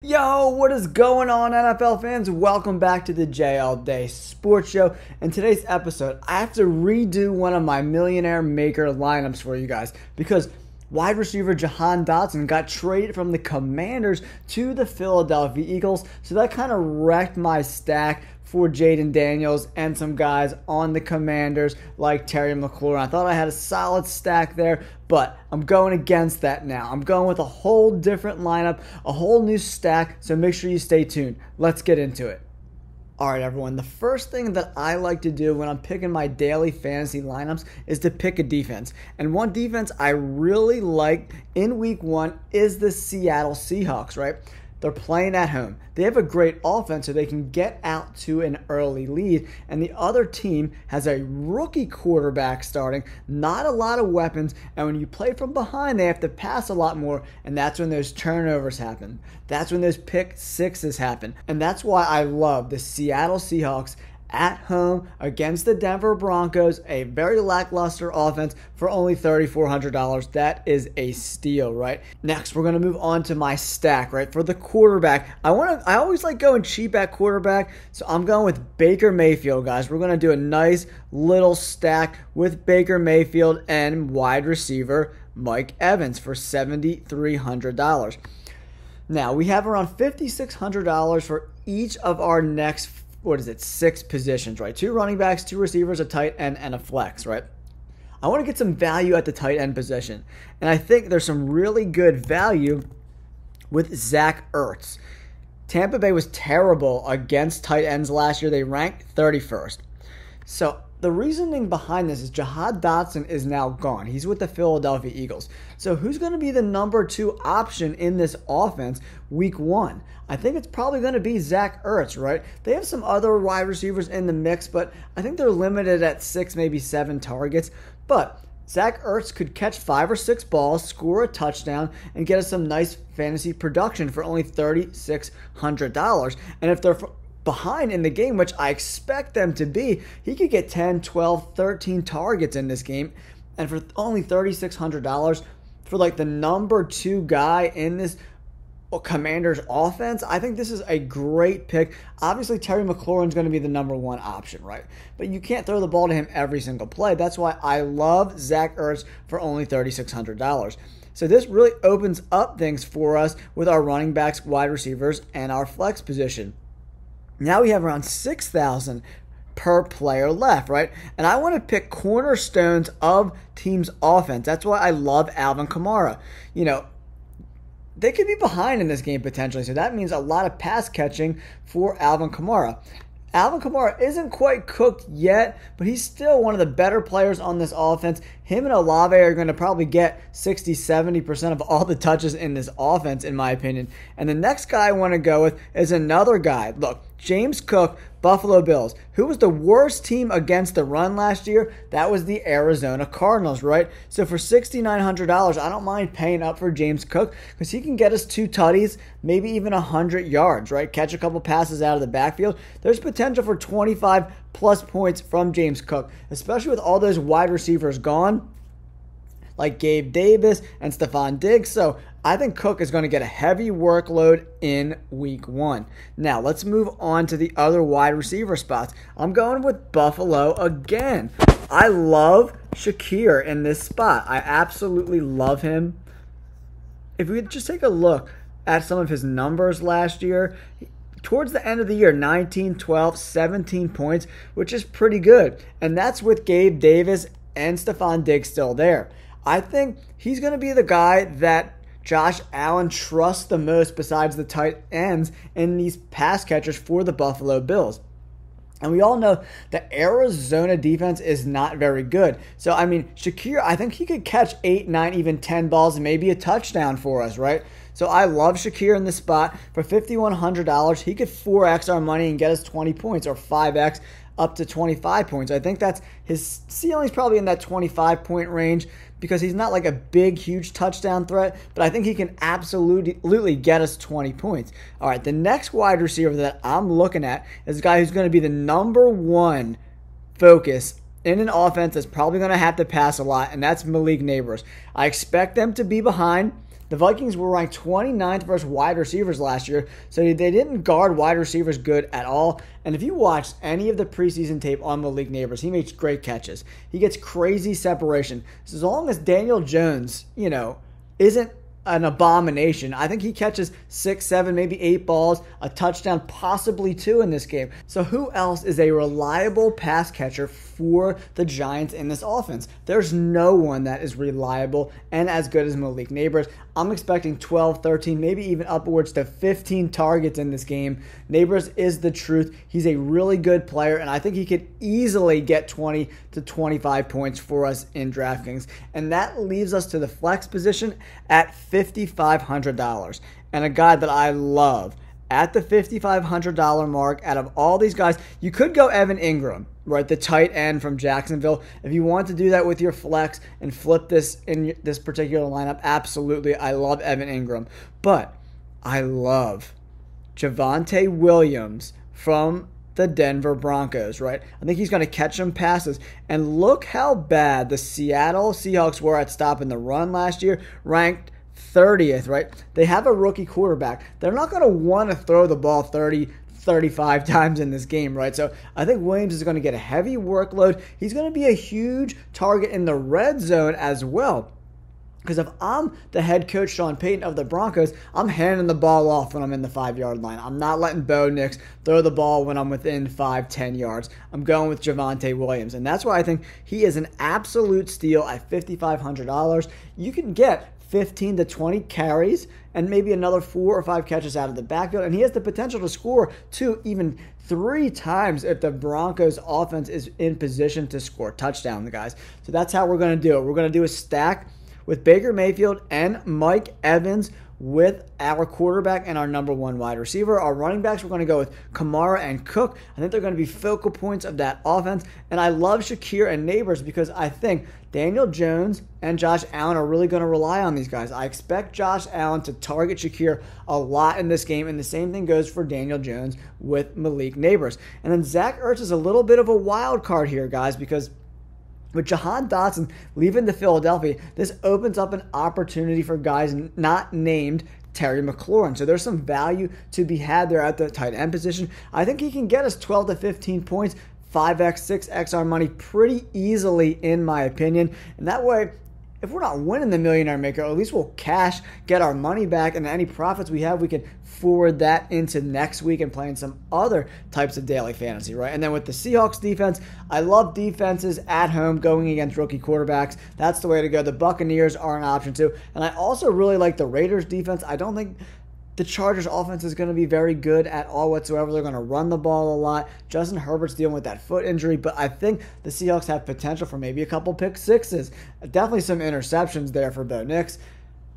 Yo, what is going on, NFL fans? Welcome back to the JL Day Sports Show. In today's episode, I have to redo one of my Millionaire Maker lineups for you guys because wide receiver Jahan Dotson got traded from the Commanders to the Philadelphia Eagles, so that kind of wrecked my stack for Jaden Daniels and some guys on the Commanders like Terry McLaurin. I thought I had a solid stack there, but I'm going against that now. I'm going with a whole different lineup, a whole new stack, so make sure you stay tuned. Let's get into it. Alright everyone, the first thing that I like to do when I'm picking my daily fantasy lineups is to pick a defense. And one defense I really like in week one is the Seattle Seahawks, right? They're playing at home. They have a great offense so they can get out to an early lead. And the other team has a rookie quarterback starting, not a lot of weapons. And when you play from behind, they have to pass a lot more. And that's when those turnovers happen. That's when those pick sixes happen. And that's why I love the Seattle Seahawks at home against the Denver Broncos, a very lackluster offense for only $3,400. That is a steal, right? Next, we're going to move on to my stack, right? For the quarterback, I always like going cheap at quarterback, so I'm going with Baker Mayfield, guys. We're going to do a nice little stack with Baker Mayfield and wide receiver Mike Evans for $7,300. Now, we have around $5,600 for each of our next 6 positions, right? 2 running backs, 2 receivers, a tight end, and a flex, right? I want to get some value at the tight end position. And I think there's some really good value with Zach Ertz. Tampa Bay was terrible against tight ends last year. They ranked 31st. So the reasoning behind this is Jahan Dotson is now gone. He's with the Philadelphia Eagles. So who's going to be the number 2 option in this offense week 1? I think it's probably going to be Zach Ertz, right? They have some other wide receivers in the mix, but I think they're limited at 6, maybe 7 targets. But Zach Ertz could catch 5 or 6 balls, score a touchdown, and get us some nice fantasy production for only $3,600. And if they're behind in the game, which I expect them to be, he could get 10, 12, 13 targets in this game. And for only $3,600 for like the number 2 guy in this Commanders offense, I think this is a great pick. Obviously, Terry McLaurin is going to be the number 1 option, right? But you can't throw the ball to him every single play. That's why I love Zach Ertz for only $3,600. So this really opens up things for us with our running backs, wide receivers, and our flex position. Now we have around $6,000 per player left, right? And I want to pick cornerstones of team's offense. That's why I love Alvin Kamara. You know, they could be behind in this game potentially, so that means a lot of pass catching for Alvin Kamara. Alvin Kamara isn't quite cooked yet, but he's still one of the better players on this offense. Him and Olave are going to probably get 60-70% of all the touches in this offense, in my opinion. And the next guy I want to go with is another guy. Look, James Cook, Buffalo Bills. Who was the worst team against the run last year? That was the Arizona Cardinals, right? So for $6,900, I don't mind paying up for James Cook because he can get us 2 tutties, maybe even 100 yards, right? Catch a couple passes out of the backfield. There's potential for 25 plus points from James Cook, especially with all those wide receivers gone, like Gabe Davis and Stephon Diggs. So I think Cook is going to get a heavy workload in week 1. Now, let's move on to the other wide receiver spots. I'm going with Buffalo again. I love Shakir in this spot. I absolutely love him. If we just take a look at some of his numbers last year, towards the end of the year, 19, 12, 17 points, which is pretty good. And that's with Gabe Davis and Stephon Diggs still there. I think he's going to be the guy that Josh Allen trusts the most besides the tight ends in these pass catchers for the Buffalo Bills. And we all know the Arizona defense is not very good. So, I mean, Shakir, I think he could catch 8, 9, even 10 balls and maybe a touchdown for us, right? So I love Shakir in this spot. For $5,100, he could 4x our money and get us 20 points or 5x up to 25 points. I think that's his ceiling is probably in that 25-point range because he's not like a big, huge touchdown threat, but I think he can absolutely get us 20 points. All right, the next wide receiver that I'm looking at is a guy who's going to be the number 1 focus in an offense that's probably going to have to pass a lot, and that's Malik Nabers. I expect them to be behind. The Vikings were ranked 29th versus wide receivers last year, so they didn't guard wide receivers good at all. And if you watch any of the preseason tape on Malik Neighbors, he makes great catches. He gets crazy separation. So as long as Daniel Jones, isn't an abomination. I think he catches 6, 7, maybe 8 balls, a touchdown, possibly 2 in this game. So who else is a reliable pass catcher for the Giants in this offense? There's no one that is reliable and as good as Malik Neighbors. I'm expecting 12, 13, maybe even upwards to 15 targets in this game. Neighbors is the truth. He's a really good player, and I think he could easily get 20 to 25 points for us in DraftKings. And that leaves us to the flex position at $5,500. And a guy that I love at the $5,500 mark, out of all these guys, you could go Evan Ingram, right, the tight end from Jacksonville. If you want to do that with your flex and flip this in this particular lineup, absolutely, I love Evan Ingram. But I love Javonte Williams from the Denver Broncos, right? I think he's going to catch some passes. And look how bad the Seattle Seahawks were at stopping the run last year, ranked 30th, right? They have a rookie quarterback. They're not going to want to throw the ball 30, 35 times in this game, right? So I think Williams is going to get a heavy workload. He's going to be a huge target in the red zone as well. Because if I'm the head coach, Sean Payton, of the Broncos, I'm handing the ball off when I'm in the 5-yard line. I'm not letting Bo Nix throw the ball when I'm within 5, 10 yards. I'm going with Javonte Williams. And that's why I think he is an absolute steal at $5,500. You can get 15 to 20 carries and maybe another 4 or 5 catches out of the backfield. And he has the potential to score 2, even 3 times if the Broncos offense is in position to score touchdowns, guys. So that's how we're going to do it. We're going to do a stack with Baker Mayfield and Mike Evans with our quarterback and our number 1 wide receiver. Our running backs, we're going to go with Kamara and Cook. I think they're going to be focal points of that offense. And I love Shakir and Neighbors because I think Daniel Jones and Josh Allen are really going to rely on these guys. I expect Josh Allen to target Shakir a lot in this game, and the same thing goes for Daniel Jones with Malik Neighbors. And then Zach Ertz is a little bit of a wild card here, guys, because with Jahan Dotson leaving to Philadelphia, this opens up an opportunity for guys not named Terry McLaurin. So there's some value to be had there at the tight end position. I think he can get us 12 to 15 points, 5x, 6x our money pretty easily, in my opinion. And that way, if we're not winning the Millionaire Maker, at least we'll cash, get our money back, and any profits we have, we can forward that into next week and play in some other types of daily fantasy, right? And then with the Seahawks defense, I love defenses at home going against rookie quarterbacks. That's the way to go. The Buccaneers are an option too. And I also really like the Raiders defense. I don't think the Chargers offense is going to be very good at all whatsoever. They're going to run the ball a lot. Justin Herbert's dealing with that foot injury, but I think the Seahawks have potential for maybe a couple pick sixes. Definitely some interceptions there for Bo Nix.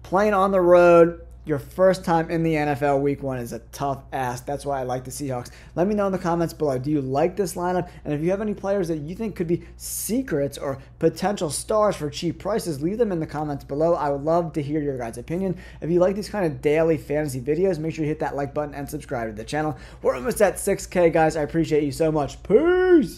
Playing on the road, your first time in the NFL week 1 is a tough ask. That's why I like the Seahawks. Let me know in the comments below. Do you like this lineup? And if you have any players that you think could be secrets or potential stars for cheap prices, leave them in the comments below. I would love to hear your guys' opinion. If you like these kind of daily fantasy videos, make sure you hit that like button and subscribe to the channel. We're almost at 6K, guys. I appreciate you so much. Peace!